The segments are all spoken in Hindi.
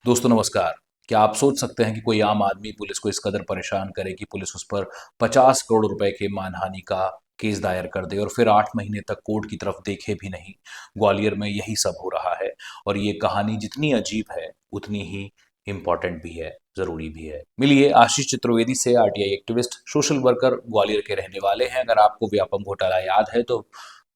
दोस्तों नमस्कार। क्या आप सोच सकते हैं कि कोई आम आदमी पुलिस को इस कदर परेशान करे कि पुलिस उस पर 50 करोड़ रुपए के मानहानि का केस दायर कर दे और फिर 8 महीने तक कोर्ट की तरफ देखे भी नहीं। ग्वालियर में यही सब हो रहा है और ये कहानी जितनी अजीब है उतनी ही इम्पोर्टेंट भी है, ज़रूरी भी है। मिलिए आशीष चतुर्वेदी से, RTI activist, social worker, Gwalior के रहने वाले हैं। अगर आपको व्यापम घोटाला याद है तो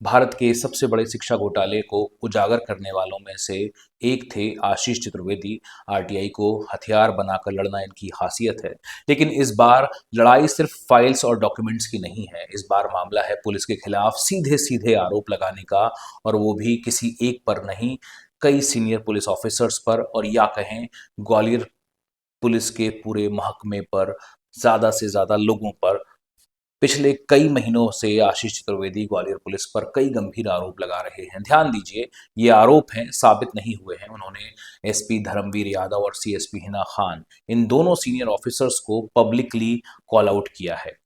भारत के सबसे बड़े शिक्षा घोटाले को उजागर करने वालों में से एक थे आशीष चतुर्वेदी। आरटीआई को हथियार बनाकर लड़ना इनकी खासियत है। लेकिन इस बार लड़ाई सिर्फ फाइल्स और डॉक्यूमेंट्स की नहीं है। इस बार मामला है पुलिस के खिलाफ सीधे सीधे आरोप लगाने का, और वो भी किसी एक पर नहीं, कई सीनियर पुलिस ऑफिसर्स पर, और या कहें ग्वालियर पुलिस के पूरे महकमे पर, ज़्यादा से ज़्यादा लोगों पर। पिछले कई महीनों से आशीष चतुर्वेदी ग्वालियर पुलिस पर कई गंभीर आरोप लगा रहे हैं। ध्यान दीजिए, ये आरोप हैं, साबित नहीं हुए हैं। उन्होंने एसपी धर्मवीर यादव और सीएसपी हिना खान, इन दोनों सीनियर ऑफिसर्स को पब्लिकली कॉल आउट किया है।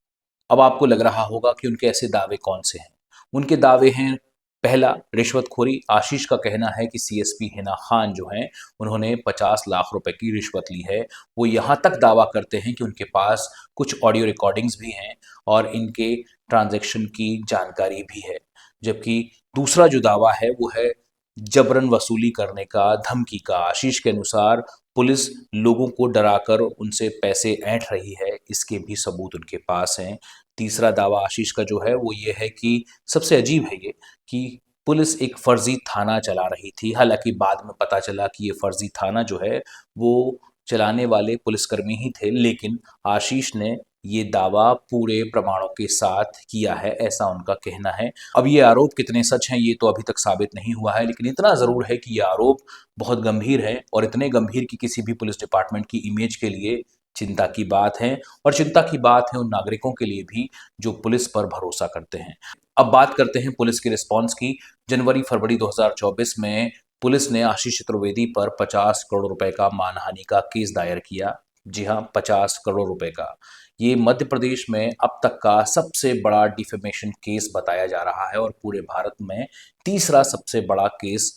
अब आपको लग रहा होगा कि उनके ऐसे दावे कौन से हैं। उनके दावे हैं, पहला, रिश्वतखोरी। आशीष का कहना है कि सीएसपी हिना खान जो हैं, उन्होंने 50 लाख रुपए की रिश्वत ली है। वो यहाँ तक दावा करते हैं कि उनके पास कुछ ऑडियो रिकॉर्डिंग्स भी हैं और इनके ट्रांजैक्शन की जानकारी भी है। जबकि दूसरा जो दावा है वो है जबरन वसूली करने का, धमकी का। आशीष के अनुसार पुलिस लोगों को डराकर उनसे पैसे ऐंठ रही है, इसके भी सबूत उनके पास हैं। तीसरा दावा आशीष का जो है वो ये है कि सबसे अजीब है ये, कि पुलिस एक फर्जी थाना चला रही थी। हालांकि बाद में पता चला कि ये फर्जी थाना जो है वो चलाने वाले पुलिसकर्मी ही थे, लेकिन आशीष ने ये दावा पूरे प्रमाणों के साथ किया है, ऐसा उनका कहना है। अब ये आरोप कितने सच हैं ये तो अभी तक साबित नहीं हुआ है, लेकिन इतना ज़रूर है कि ये आरोप बहुत गंभीर है, और इतने गंभीर कि किसी भी पुलिस डिपार्टमेंट की इमेज के लिए चिंता की बात है। और चिंता की बात है उन नागरिकों के लिए भी जो पुलिस पर भरोसा करते हैं। अब बात करते हैं पुलिस के रिस्पॉन्स की। जनवरी फरवरी 2024 में पुलिस ने आशीष चतुर्वेदी पर 50 करोड़ रुपए का मानहानि का केस दायर किया। जी हाँ, 50 करोड़ रुपए का। ये मध्य प्रदेश में अब तक का सबसे बड़ा डिफेमेशन केस बताया जा रहा है और पूरे भारत में तीसरा सबसे बड़ा केस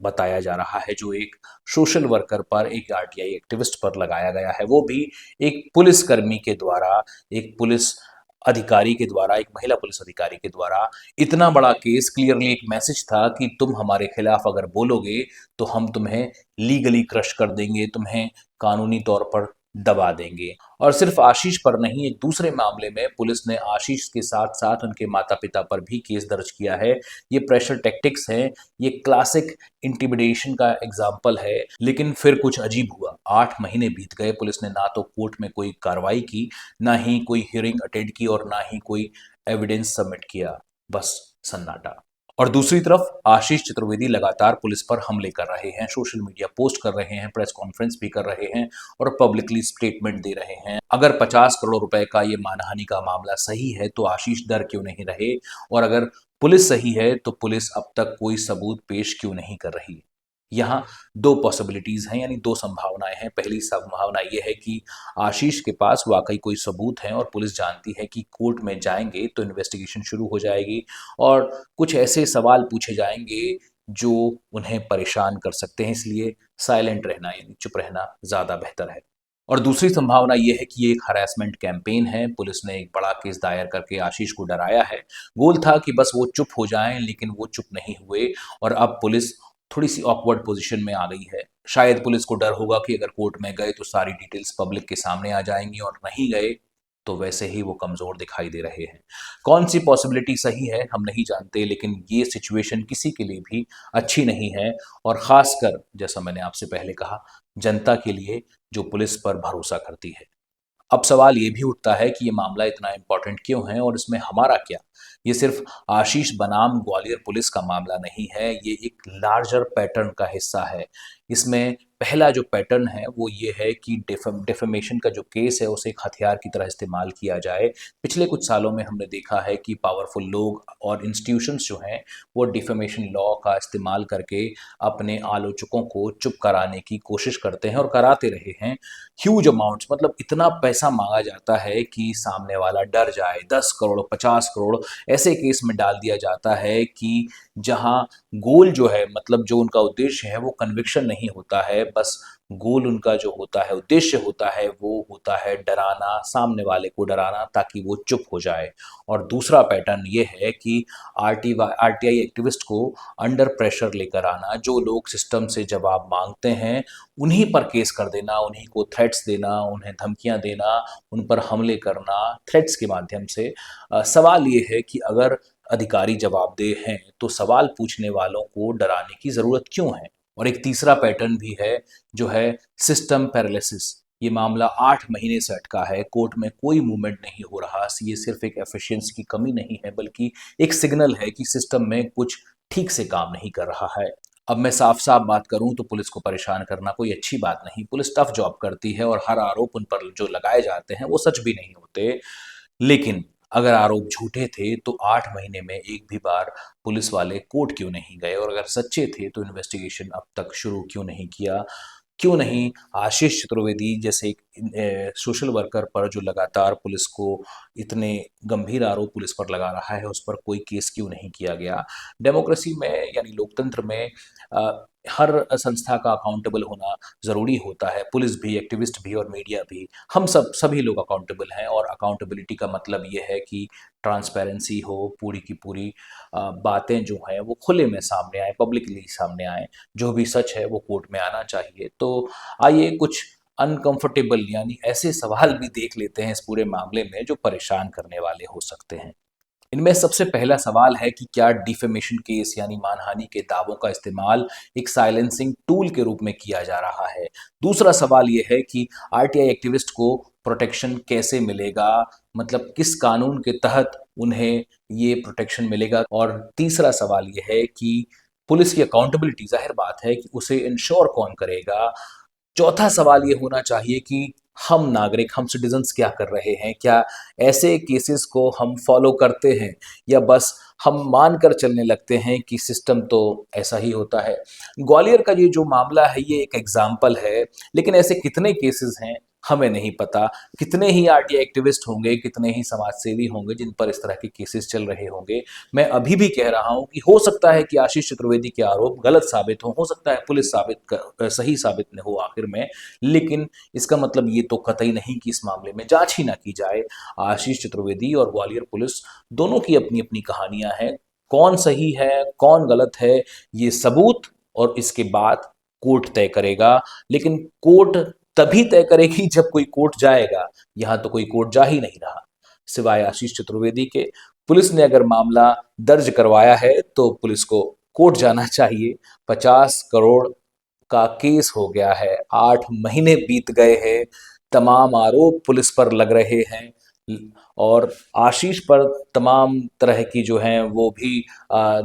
बताया जा रहा है, जो एक सोशल वर्कर पर, एक आरटीआई एक्टिविस्ट पर लगाया गया है, वो भी एक पुलिसकर्मी के द्वारा, एक पुलिस अधिकारी के द्वारा, एक महिला पुलिस अधिकारी के द्वारा। इतना बड़ा केस, क्लियरली एक मैसेज था कि तुम हमारे खिलाफ अगर बोलोगे तो हम तुम्हें लीगली क्रश कर देंगे, तुम्हें कानूनी तौर पर दबा देंगे। और सिर्फ आशीष पर नहीं, एक दूसरे मामले में पुलिस ने आशीष के साथ साथ उनके माता पिता पर भी केस दर्ज किया है। ये प्रेशर टैक्टिक्स हैं, ये क्लासिक इंटिमिडेशन का एग्जाम्पल है। लेकिन फिर कुछ अजीब हुआ। 8 महीने बीत गए, पुलिस ने ना तो कोर्ट में कोई कार्रवाई की, ना ही कोई हियरिंग अटेंड की, और ना ही कोई एविडेंस सबमिट किया। बस सन्नाटा। और दूसरी तरफ आशीष चतुर्वेदी लगातार पुलिस पर हमले कर रहे हैं, सोशल मीडिया पोस्ट कर रहे हैं, प्रेस कॉन्फ्रेंस भी कर रहे हैं और पब्लिकली स्टेटमेंट दे रहे हैं। अगर 50 करोड़ रुपए का ये मानहानि का मामला सही है तो आशीष डर क्यों नहीं रहे, और अगर पुलिस सही है तो पुलिस अब तक कोई सबूत पेश क्यों नहीं कर रही। यहाँ दो पॉसिबिलिटीज हैं, यानी दो संभावनाएं हैं। पहली संभावना यह है कि आशीष के पास वाकई कोई सबूत है और पुलिस जानती है कि कोर्ट में जाएंगे तो इन्वेस्टिगेशन शुरू हो जाएगी और कुछ ऐसे सवाल पूछे जाएंगे जो उन्हें परेशान कर सकते हैं, इसलिए साइलेंट रहना, यानी चुप रहना ज़्यादा बेहतर है। और दूसरी संभावना यह है कि ये एक हरासमेंट कैंपेन है। पुलिस ने एक बड़ा केस दायर करके आशीष को डराया है। गोल था कि बस वो चुप हो जाएं, लेकिन वो चुप नहीं हुए और अब पुलिस थोड़ी सी ऑकवर्ड पोजीशन में आ गई है। शायद पुलिस को डर होगा कि अगर कोर्ट में गए तो सारी डिटेल्स पब्लिक के सामने आ जाएंगी, और नहीं गए तो वैसे ही वो कमज़ोर दिखाई दे रहे हैं। कौन सी पॉसिबिलिटी सही है हम नहीं जानते, लेकिन ये सिचुएशन किसी के लिए भी अच्छी नहीं है, और ख़ासकर जैसा मैंने आपसे पहले कहा, जनता के लिए जो पुलिस पर भरोसा करती है। अब सवाल ये भी उठता है कि ये मामला इतना इम्पोर्टेंट क्यों है और इसमें हमारा क्या। ये सिर्फ आशीष बनाम ग्वालियर पुलिस का मामला नहीं है, ये एक लार्जर पैटर्न का हिस्सा है। इसमें पहला जो पैटर्न है वो ये है कि डिफेमेशन का जो केस है उसे एक हथियार की तरह इस्तेमाल किया जाए। पिछले कुछ सालों में हमने देखा है कि पावरफुल लोग और इंस्टीट्यूशंस जो हैं वो डिफेमेशन लॉ का इस्तेमाल करके अपने आलोचकों को चुप कराने की कोशिश करते हैं और कराते रहे हैं। ह्यूज अमाउंट्स, मतलब इतना पैसा मांगा जाता है कि सामने वाला डर जाए। 10 करोड़, 50 करोड़ ऐसे केस में डाल दिया जाता है कि जहां गोल जो है, मतलब जो उनका उद्देश्य है, वो कन्विक्शन नहीं होता है, बस गोल उनका जो होता है, उद्देश्य होता है, वो होता है डराना, सामने वाले को डराना ताकि वो चुप हो जाए। और दूसरा पैटर्न ये है कि आरटीआई एक्टिविस्ट को अंडर प्रेशर लेकर आना, जो लोग सिस्टम से जवाब मांगते हैं, उन्हीं पर केस कर देना, उन्हीं को थ्रेट्स देना, उन्हें धमकियाँ देना, उन पर हमले करना थ्रेट्स के माध्यम से। सवाल ये है कि अगर अधिकारी जवाबदेह हैं, तो सवाल पूछने वालों को डराने की ज़रूरत क्यों है? और एक तीसरा पैटर्न भी है, जो है सिस्टम पैरालिसिस। ये मामला 8 महीने से अटका है, कोर्ट में कोई मूवमेंट नहीं हो रहा। ये सिर्फ एक एफिशिएंसी की कमी नहीं है, बल्कि एक सिग्नल है कि सिस्टम में कुछ ठीक से काम नहीं कर रहा है। अब मैं साफ-साफ बात करूँ तो पुलिस को परेशान करना कोई अच्छी बात नहीं। पुलिस टफ जॉब करती है और हर आरोप उन पर जो लगाए जाते हैं, वो सच भी नहीं होते। लेकिन अगर आरोप झूठे थे तो 8 महीने में एक भी बार पुलिस वाले कोर्ट क्यों नहीं गए? और अगर सच्चे थे तो इन्वेस्टिगेशन अब तक शुरू क्यों नहीं किया? क्यों नहीं आशीष चतुर्वेदी जैसे एक सोशल वर्कर पर, जो लगातार पुलिस को इतने गंभीर आरोप पुलिस पर लगा रहा है, उस पर कोई केस क्यों नहीं किया गया? डेमोक्रेसी में यानी लोकतंत्र में हर संस्था का अकाउंटेबल होना ज़रूरी होता है। पुलिस भी, एक्टिविस्ट भी और मीडिया भी, हम सभी लोग अकाउंटेबल हैं। और अकाउंटेबिलिटी का मतलब ये है कि ट्रांसपेरेंसी हो, पूरी की पूरी बातें जो हैं वो खुले में सामने आए, पब्लिकली सामने आए। जो भी सच है वो कोर्ट में आना चाहिए। तो आइए कुछ अनकंफर्टेबल यानी ऐसे सवाल भी देख लेते हैं इस पूरे मामले में, जो परेशान करने वाले हो सकते हैं। इनमें सबसे पहला सवाल है कि क्या डिफेमेशन केस यानी मानहानि के दावों का इस्तेमाल एक साइलेंसिंग टूल के रूप में किया जा रहा है? दूसरा सवाल यह है कि आरटीआई एक्टिविस्ट को प्रोटेक्शन कैसे मिलेगा, मतलब किस कानून के तहत उन्हें ये प्रोटेक्शन मिलेगा? और तीसरा सवाल यह है कि पुलिस की अकाउंटेबिलिटी, जाहिर बात है कि उसे इंश्योर कौन करेगा? चौथा सवाल ये होना चाहिए कि हम नागरिक, हम सिटीजन्स क्या कर रहे हैं? क्या ऐसे केसेस को हम फॉलो करते हैं, या बस हम मान कर चलने लगते हैं कि सिस्टम तो ऐसा ही होता है? ग्वालियर का ये जो मामला है, ये एक एग्जाम्पल है, लेकिन ऐसे कितने केसेस हैं हमें नहीं पता। कितने ही आरटीआई एक्टिविस्ट होंगे, कितने ही समाजसेवी होंगे जिन पर इस तरह के केसेस चल रहे होंगे। मैं अभी भी कह रहा हूं कि हो सकता है कि आशीष चतुर्वेदी के आरोप गलत साबित हो सकता है पुलिस सही साबित न हो आखिर में। लेकिन इसका मतलब ये तो कतई नहीं कि इस मामले में जांच ही ना की जाए। आशीष चतुर्वेदी और ग्वालियर पुलिस दोनों की अपनी अपनी कहानियां हैं। कौन सही है, कौन गलत है, ये सबूत और इसके बाद कोर्ट तय करेगा। लेकिन कोर्ट तभी तय करेगी जब कोई कोर्ट जाएगा। यहां तो कोई कोर्ट जा ही नहीं रहा, सिवाय आशीष चतुर्वेदी के। पुलिस ने अगर मामला दर्ज करवाया है तो पुलिस को कोर्ट जाना चाहिए। 50 करोड़ का केस हो गया है, 8 महीने बीत गए हैं, तमाम आरोप पुलिस पर लग रहे हैं, और आशीष पर तमाम तरह की जो हैं वो भी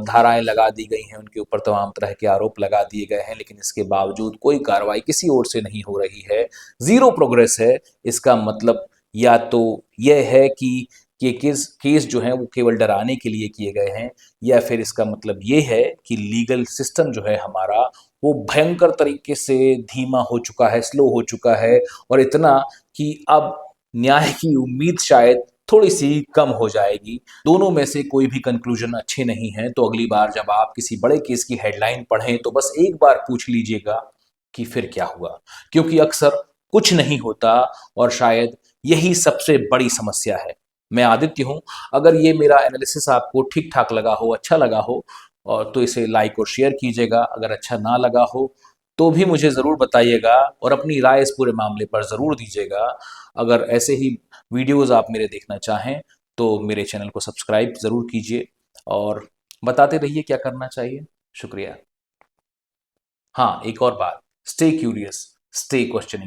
धाराएं लगा दी गई हैं, उनके ऊपर तमाम तरह के आरोप लगा दिए गए हैं। लेकिन इसके बावजूद कोई कार्रवाई किसी ओर से नहीं हो रही है, ज़ीरो प्रोग्रेस है। इसका मतलब या तो यह है कि ये केस जो हैं वो केवल डराने के लिए किए गए हैं, या फिर इसका मतलब ये है कि लीगल सिस्टम जो है हमारा, वो भयंकर तरीके से धीमा हो चुका है, स्लो हो चुका है, और इतना कि अब न्याय की उम्मीद शायद थोड़ी-सी कम हो जाएगी। दोनों में से कोई भी कंक्लूजन अच्छे नहीं हैं, तो अगली बार जब आप किसी बड़े केस की हेडलाइन पढ़ें तो बस एक बार पूछ लीजिएगा कि फिर क्या हुआ? क्योंकि अक्सर कुछ नहीं होता, और शायद यही सबसे बड़ी समस्या है। मैं आदित्य हूँ। अगर ये मेरा एनालिसिस आपको ठीक-ठाक लगा हो, अच्छा लगा हो, और तो इसे लाइक और शेयर कीजिएगा। अगर अच्छा ना लगा हो तो भी मुझे ज़रूर बताइएगा, और अपनी राय इस पूरे मामले पर ज़रूर दीजिएगा। अगर ऐसे ही वीडियोज़ आप मेरे देखना चाहें तो मेरे चैनल को सब्सक्राइब ज़रूर कीजिए, और बताते रहिए क्या करना चाहिए। शुक्रिया। हाँ, एक और बात, स्टे क्यूरियस, स्टे क्वेश्चनिंग।